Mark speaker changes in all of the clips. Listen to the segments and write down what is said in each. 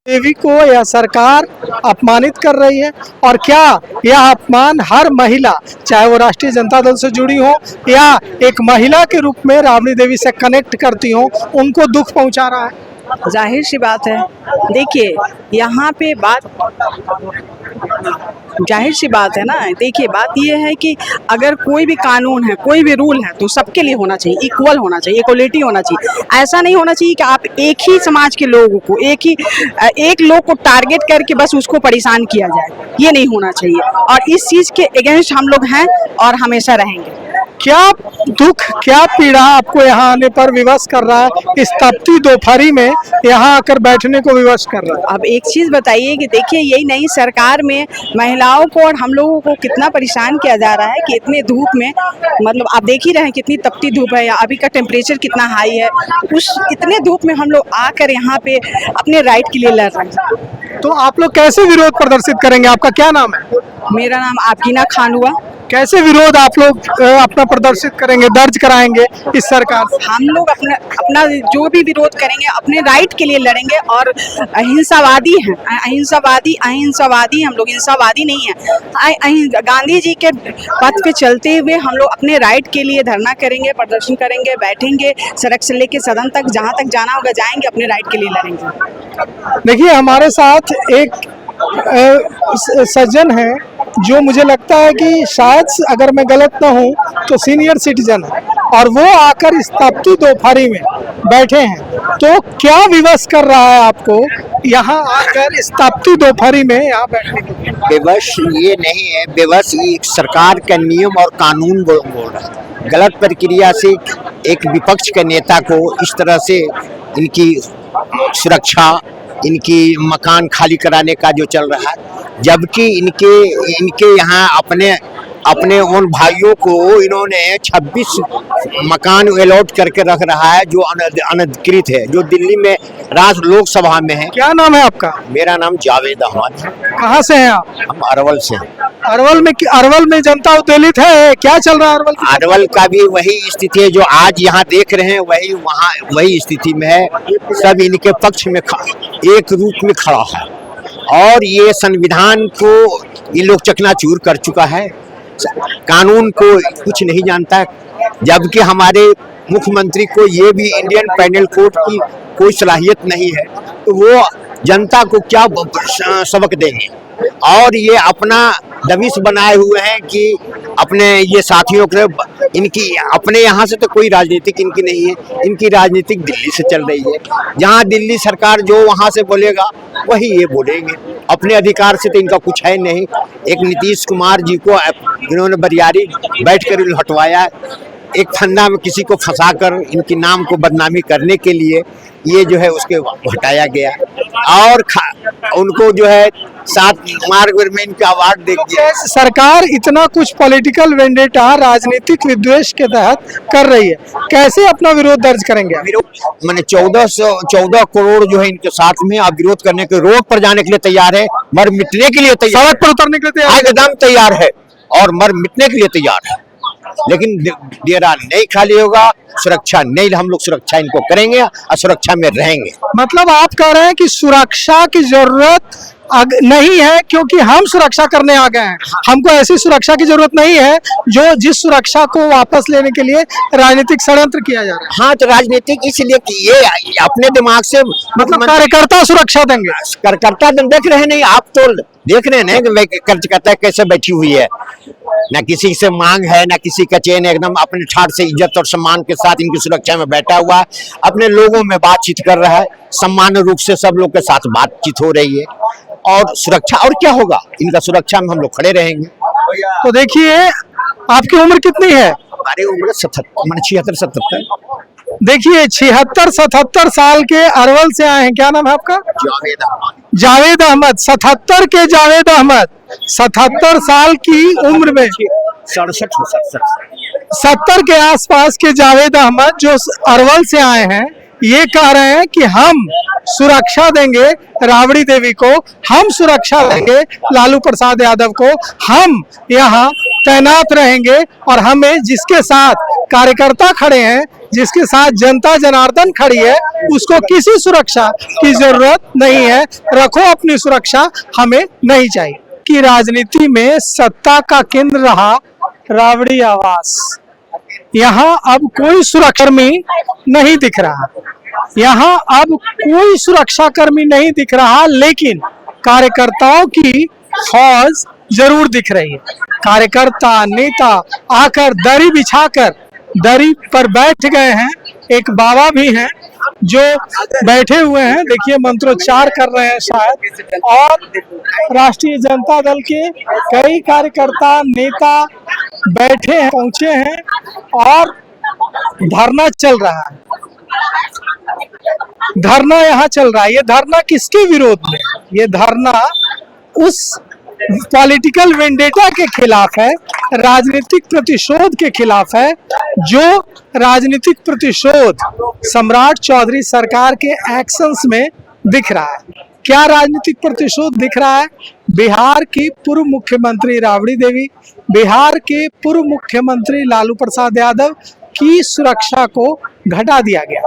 Speaker 1: देवी को यह सरकार अपमानित कर रही है। और क्या यह अपमान हर महिला, चाहे वो राष्ट्रीय जनता दल से जुड़ी हो या एक महिला के रूप में राबड़ी देवी से कनेक्ट करती हो, उनको दुख पहुंचा रहा है?
Speaker 2: जाहिर सी बात है। देखिए यहाँ पे बात जाहिर सी बात है ना। देखिए बात ये है कि अगर कोई भी कानून है, कोई भी रूल है, तो सबके लिए होना चाहिए, इक्वल होना चाहिए, इक्वलिटी होना चाहिए। ऐसा नहीं होना चाहिए कि आप एक ही समाज के लोगों को, एक लोग को टारगेट करके बस उसको परेशान किया जाए, ये नहीं होना चाहिए। और इस चीज़ के अगेंस्ट हम लोग हैं और हमेशा रहेंगे।
Speaker 1: क्या दुख, क्या पीड़ा आपको यहाँ आने पर विवश कर रहा है, इस तपती दोपहरी में यहाँ आकर बैठने को विवश कर रहा है?
Speaker 2: अब एक चीज़ बताइए कि देखिए यही नई सरकार में महिलाओं को और हम लोगों को कितना परेशान किया जा रहा है कि इतने धूप में, मतलब आप देख ही रहे हैं कितनी तपती धूप है, या अभी का टेम्परेचर कितना हाई है। उस इतने धूप में हम लोग आकर यहाँ पे अपने राइट के लिए लड़ रहे हैं।
Speaker 1: तो आप लोग कैसे विरोध प्रदर्शित करेंगे? आपका क्या नाम है?
Speaker 2: मेरा नाम आफरीना खान हुआ।
Speaker 1: कैसे विरोध आप लोग अपना प्रदर्शित करेंगे, दर्ज कराएंगे इस सरकार से?
Speaker 2: हम लोग अपना जो भी विरोध करेंगे अपने राइट के लिए लड़ेंगे। और अहिंसावादी हैं, अहिंसावादी हम लोग हिंसावादी नहीं हैं। गांधी जी के पथ पे चलते हुए हम लोग अपने राइट के लिए धरना करेंगे, प्रदर्शन करेंगे, बैठेंगे, सड़क से लेके सदन तक, जहाँ तक जाना होगा जाएंगे, अपने राइट के लिए लड़ेंगे।
Speaker 1: देखिए हमारे साथ एक सज्जन है जो मुझे लगता है कि शायद अगर मैं गलत ना हूँ तो सीनियर सिटीजन है, और वो आकर इस तपती दोपहरी में बैठे हैं। तो क्या विवश कर रहा है आपको यहाँ आकर इस तपती दोपहरी में यहाँ बैठने के लिए?
Speaker 3: विवश ये नहीं है, विवश ये सरकार का नियम और कानून बोल रहा है। गलत प्रक्रिया से एक विपक्ष के नेता को इस तरह से इनकी सुरक्षा, इनकी मकान खाली कराने का जो चल रहा है, जबकि इनके यहाँ अपने उन भाइयों को इन्होंने 26 मकान अलॉट करके रख रहा है जो अनधिकृत है, जो दिल्ली में लोकसभा में है।
Speaker 1: क्या नाम है आपका?
Speaker 3: मेरा नाम जावेद अहमद है।
Speaker 1: कहाँ से हैं आप?
Speaker 3: हम अरवल से हैं।
Speaker 1: अरवल में जनता उत्तेजित है, क्या चल रहा है
Speaker 3: अरवल का भी वही स्थिति है जो आज यहाँ देख रहे हैं, वही स्थिति में है। सब इनके पक्ष में एक रूप में खड़ा है, और ये संविधान को ये लोग चकनाचूर कर चुका है, कानून को कुछ नहीं जानता। जबकि हमारे मुख्यमंत्री को ये भी इंडियन पैनल कोड की कोई सलाहियत नहीं है, तो वो जनता को क्या सबक देंगे? और ये अपना दबिश बनाए हुए हैं कि अपने ये साथियों के, इनकी अपने यहाँ से तो कोई राजनीतिक इनकी नहीं है, इनकी राजनीतिक दिल्ली से चल रही है। जहाँ दिल्ली सरकार जो वहाँ से बोलेगा वही ये बोलेंगे, अपने अधिकार से तो इनका कुछ है नहीं। एक नीतीश कुमार जी को इन्होंने बरियारी बैठकर हटवाया, एक फंदा में किसी को फंसाकर इनके नाम को बदनामी करने के लिए ये जो है उसके हटाया गया, और उनको जो है 7 मार्ग में इनका अवार्ड दे दिया।
Speaker 1: सरकार इतना कुछ पॉलिटिकल वेंडेटा, राजनीतिक विद्वेष के तहत कर रही है, कैसे अपना विरोध दर्ज करेंगे?
Speaker 3: मैंने 14 करोड़ जो है इनके साथ में आप विरोध करने के, रोड पर जाने के लिए तैयार है, मर मिटने के लिए तैयार,
Speaker 1: सड़क पर उतरने के लिए तैयार,
Speaker 3: एकदम तैयार है और मर मिटने के लिए तैयार है। लेकिन डेरा नहीं खाली होगा, सुरक्षा नहीं, हम लोग सुरक्षा इनको करेंगे और सुरक्षा में रहेंगे।
Speaker 1: मतलब आप कह रहे हैं कि सुरक्षा की जरूरत नहीं है, क्योंकि हम सुरक्षा करने आ गए हैं। हमको ऐसी सुरक्षा की जरूरत नहीं है जिस सुरक्षा को वापस लेने के लिए राजनीतिक षड्यंत्र किया जा रहा है।
Speaker 3: हाँ, तो राजनीतिक इसलिए कि ये अपने दिमाग से,
Speaker 1: मतलब कार्यकर्ता सुरक्षा देंगे।
Speaker 3: कार्यकर्ता देख रहे नहीं, आप तो देख रहे हैं कि कार्यकर्ता कैसे बैठी हुई है, ना किसी से मांग है, ना किसी का चैन, एकदम अपने ठाठ से इज्जत और सम्मान के साथ इनकी सुरक्षा में बैठा हुआ है, अपने लोगों में बातचीत कर रहा है, सामान्य रूप से सब लोग के साथ बातचीत हो रही है, और सुरक्षा, और क्या होगा, इनका सुरक्षा में हम लोग खड़े रहेंगे।
Speaker 1: तो देखिए, आपकी उम्र कितनी है?
Speaker 3: हमारी उम्र 76-77।
Speaker 1: देखिए 76-77 साल के अरवल से आए हैं। क्या नाम है आपका?
Speaker 3: जावेद अहमद।
Speaker 1: जावेद अहमद, 77 के जावेद अहमद, 77 साल की उम्र में 70 के आसपास के जावेद अहमद जो अरवल से आए हैं, ये कह रहे हैं कि हम सुरक्षा देंगे राबड़ी देवी को, हम सुरक्षा देंगे लालू प्रसाद यादव को, हम यहाँ तैनात रहेंगे, और हमें जिसके साथ कार्यकर्ता खड़े हैं जिसके साथ जनता जनार्दन खड़ी है, उसको किसी सुरक्षा की जरूरत नहीं है। रखो अपनी सुरक्षा, हमें नहीं चाहिए। कि राजनीति में सत्ता का केंद्र रहा राबड़ी आवास, यहाँ अब कोई सुरक्षाकर्मी नहीं दिख रहा, यहाँ अब कोई सुरक्षाकर्मी नहीं दिख रहा, लेकिन कार्यकर्ताओं की फौज जरूर दिख रही है। कार्यकर्ता नेता आकर दरी बिछाकर दरी पर बैठ गए हैं। एक बाबा भी हैं जो बैठे हुए हैं, देखिए मंत्रोच्चार कर रहे हैं शायद। और राष्ट्रीय जनता दल के कई कार्यकर्ता नेता बैठे हैं, पहुंचे हैं और धरना चल रहा है। धरना यहाँ चल रहा है। ये धरना किसके विरोध में? ये धरना उस पॉलिटिकल वेंडेटा के खिलाफ है, राजनीतिक प्रतिशोध के खिलाफ है, जो राजनीतिक प्रतिशोध सम्राट चौधरी सरकार के एक्शंस में दिख रहा है। क्या राजनीतिक प्रतिशोध दिख रहा है? बिहार की पूर्व मुख्यमंत्री राबड़ी देवी, बिहार के पूर्व मुख्यमंत्री लालू प्रसाद यादव की सुरक्षा को घटा दिया गया।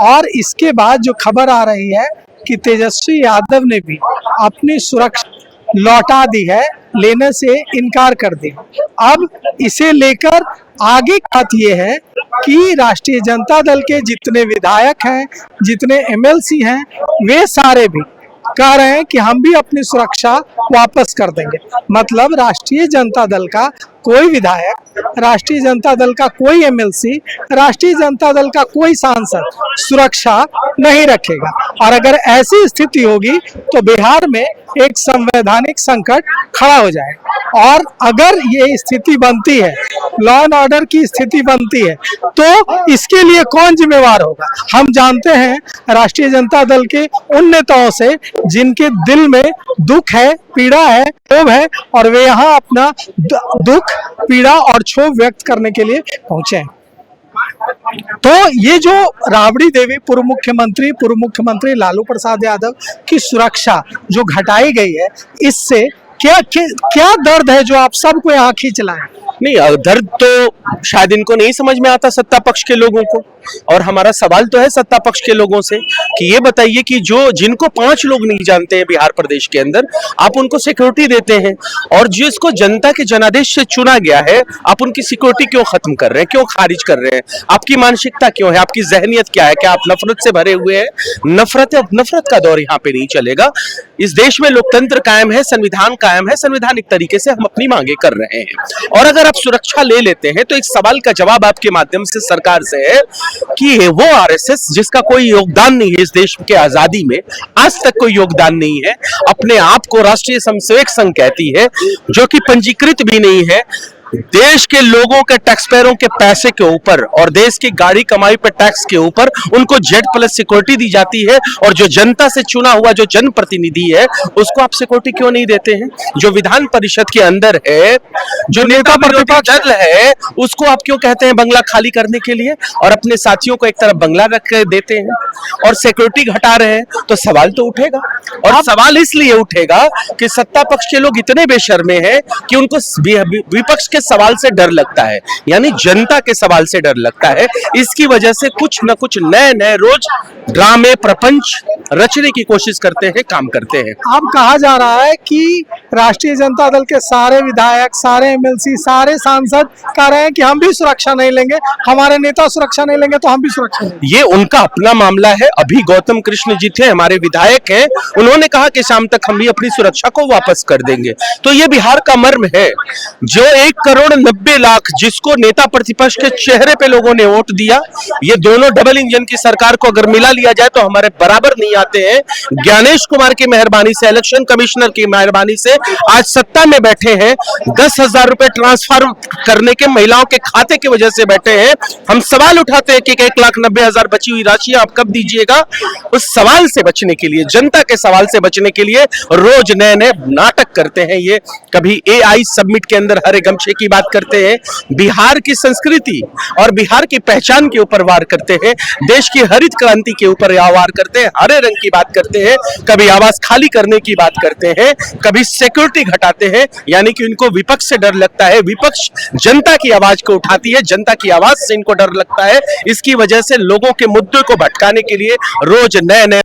Speaker 1: और इसके बाद जो खबर आ रही है कि तेजस्वी यादव ने भी अपनी सुरक्षा लौटा दी है, लेने से इनकार कर दिया। अब इसे लेकर आगे बात यह है कि राष्ट्रीय जनता दल के जितने विधायक हैं, जितने एमएलसी हैं, वे सारे भी कह रहे हैं कि हम भी अपनी सुरक्षा वापस कर देंगे। मतलब राष्ट्रीय जनता दल का कोई विधायक, राष्ट्रीय जनता दल का कोई एमएलसी, राष्ट्रीय जनता दल का कोई सांसद सुरक्षा नहीं रखेगा। और अगर ऐसी स्थिति होगी तो बिहार में एक संवैधानिक संकट खड़ा हो जाएगा। और अगर ये स्थिति बनती है, लॉ एंड ऑर्डर की स्थिति बनती है, तो इसके लिए कौन जिम्मेवार होगा? हम जानते हैं राष्ट्रीय जनता दल के उन नेताओं से जिनके दिल में दुख है, पीड़ा है, क्षोभ है, और वे यहाँ अपना दुख, पीड़ा और क्षोभ व्यक्त करने के लिए पहुंचे हैं। तो ये जो राबड़ी देवी पूर्व मुख्यमंत्री लालू प्रसाद यादव की सुरक्षा जो घटाई गई है, इससे क्या दर्द है जो आप सबको यहाँ खींच लाए?
Speaker 4: नहीं, दर्द तो शायद इनको नहीं समझ में आता सत्ता पक्ष के लोगों को। और हमारा सवाल तो है सत्ता पक्ष के लोगों से कि ये बताइए कि जिनको 5 लोग नहीं जानते हैं बिहार प्रदेश के अंदर, आप उनको सिक्योरिटी देते हैं, और जिसको जनता के जनादेश से चुना गया है, आप उनकी सिक्योरिटी क्यों खत्म कर रहे हैं, क्यों खारिज कर रहे हैं? आपकी मानसिकता क्यों है? आपकी जहनियत क्या है? क्या आप नफरत से भरे हुए हैं? नफरत का दौर यहाँ पे नहीं चलेगा। इस देश में लोकतंत्र कायम है, संविधान कायम है, संवैधानिक तरीके से हम अपनी मांगे कर रहे हैं। और अगर आप सुरक्षा ले लेते हैं तो एक सवाल का जवाब आपके माध्यम से सरकार से है कि वो आरएसएस जिसका कोई योगदान नहीं है इस देश के आजादी में, आज तक कोई योगदान नहीं है, अपने आप को राष्ट्रीय स्वयंसेवक संघ कहती है, जो कि पंजीकृत भी नहीं है, देश के लोगों के टैक्सपेयरों के पैसे के ऊपर और देश की गाड़ी कमाई पर टैक्स के ऊपर उनको Z+ सिक्योरिटी दी जाती है, और जो जनता से चुना हुआ जो जनप्रतिनिधि है उसको आप सिक्योरिटी क्यों नहीं देते हैं? जो विधान परिषद के अंदर है, जो नेता प्रतिपक्ष दल है, उसको आप क्यों कहते हैं बंगला खाली करने के लिए, और अपने साथियों को एक तरफ बंगला रख के देते हैं और सिक्योरिटी घटा रहे हैं? तो सवाल तो उठेगा। और सवाल इसलिए उठेगा कि सत्ता पक्ष के लोग इतने बेशर्मे हैं कि उनको विपक्ष के सवाल से डर लगता है, यानी जनता के सवाल से डर लगता है। इसकी वजह से कुछ न कुछ नए रोज ड्रामे प्रपंच रचने की कोशिश करते हैं, काम करते हैं।
Speaker 1: अब कहा जा रहा है कि राष्ट्रीय जनता दल के सारे विधायक, सारे एमएलसी, सारे सांसद कह रहे हैं कि हम भी सुरक्षा नहीं लेंगे, हमारे नेता सुरक्षा नहीं लेंगे तो हम भी सुरक्षा नहीं लेंगे।
Speaker 4: ये उनका अपना मामला है। अभी गौतम कृष्ण जी थे, हमारे विधायक हैं, उन्होंने कहा कि शाम तक हम भी अपनी सुरक्षा को वापस कर देंगे। तो ये बिहार का मर्म है। जो 1,90,00,000 जिसको नेता प्रतिपक्ष के चेहरे पे लोगों ने वोट दिया, ये दोनों डबल इंजन की सरकार को अगर मिला लिया जाए तो हमारे बराबर नहीं आते हैं। ज्ञानेश कुमार की मेहरबानी से, इलेक्शन कमिश्नर की मेहरबानी से आज सत्ता में बैठे हैं। 10,000 रुपए ट्रांसफर करने के महिलाओं के खाते की वजह से बैठे हैं। हम सवाल उठाते हैं कि 1,90,000 बची हुई राशि आप कब दीजिएगा? उस सवाल से बचने के लिए, जनता के सवाल से बचने के लिए रोज नए नाटक करते हैं। ये कभी AI सबमिट के अंदर हरे गमछे की बात करते हैं, बिहार की संस्कृति और बिहार की पहचान के ऊपर वार करते हैं, देश की हरित क्रांति के ऊपर वार करते हैं, हरे रंग की बात करते हैं, कभी आवाज खाली करने की बात करते हैं, कभी सिक्योरिटी घटाते हैं, यानी कि इनको विपक्ष से डर लगता है। विपक्ष जनता की आवाज को उठाती है, जनता की आवाज से इनको डर लगता है। इसकी वजह से लोगों के मुद्दे को भटकाने के लिए रोज नए नए